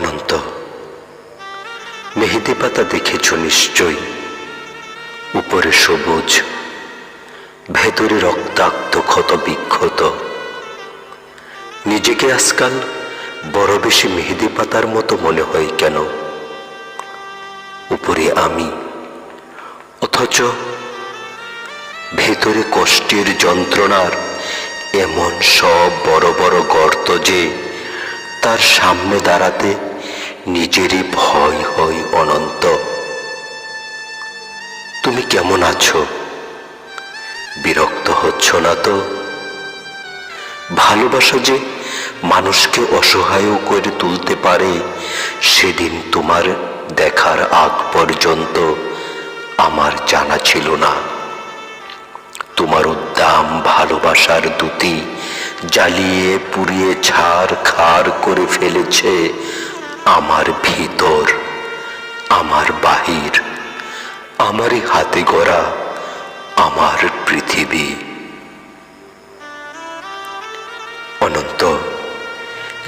অনন্ত, মেহেদি পাতা দেখেছ নিশ্চয়, উপরে সবুজ, ভেতরে রক্তাক্ত ক্ষত বিক্ষত। নিজেকে আজকাল বড় বেশি মেহেদি পাতার মতো মনে হয় কেন? উপরে আমি, অথচ ভেতরে কষ্টের যন্ত্রণার এমন সব বড় বড় গর্ত যে তার সামনে দাঁড়াতে নিজেরই ভয় হয়। অনন্ত, তুমি কেমন আছো? বিরক্ত হচ্ছ না তো? ভালোবাসা যে মানুষকে অসহায় করে তুলতে পারে, সেদিন তোমার দেখার আগ পর্যন্ত আমার জানা ছিল না। তোমার উদ্দাম ভালোবাসার দ্যুতি জ্বালিয়ে পুড়িয়ে ছারখার করে ফেলেছে আমার ভিতর, আমার বাহির, আমারই হাতে গড়া আমার পৃথিবী। অনন্ত,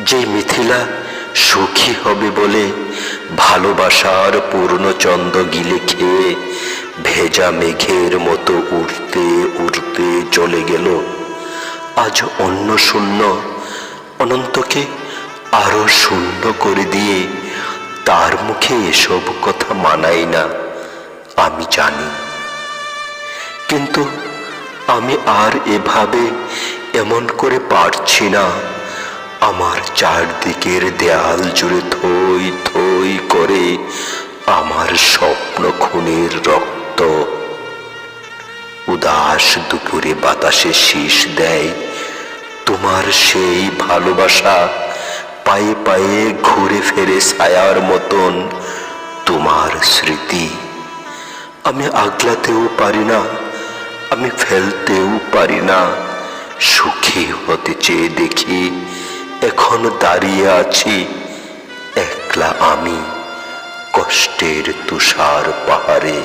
যে মিথিলা সুখী হবে বলে ভালোবাসার পূর্ণচন্দ্র গিলে খেয়ে ভেজা মেঘের মতো উড়তে উড়তে চলে গেল, আজ অন্য শূন্য অনন্তকে আরো শূন্য করে দিয়ে তার মুখে এসব কথা মানায় না, আমি জানি। কিন্তু আমি আর এভাবে এমন করে পারছি না। আমার চারদিকের দেয়াল জুড়ে থই থই করে আমার স্বপ্ন খুনের রক্ত। উদাস দুপুরে বাতাসে শীষ দেয় তোমার সেই ভালোবাসা, পায়ে পায়ে ঘুরে ফেরে ছায়ার মতন তোমার স্মৃতি। আমি আগলাতেও পারি না, আমি ফেলতেও পারি না। সুখী হতে চেয়ে দেখি এখন দাঁড়িয়ে আছি একলা আমি কষ্টের তুষার পাহাড়ে।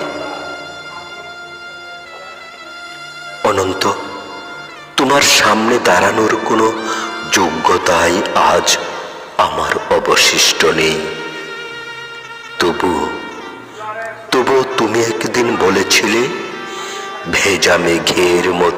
অনন্ত, তোমার সামনে দাঁড়ানোর কোনো যোগ্যতাই আজ আমার অবশিষ্ট নেই। তবুও তুমি একদিন বলেছিলে ভেজা মেঘের মতো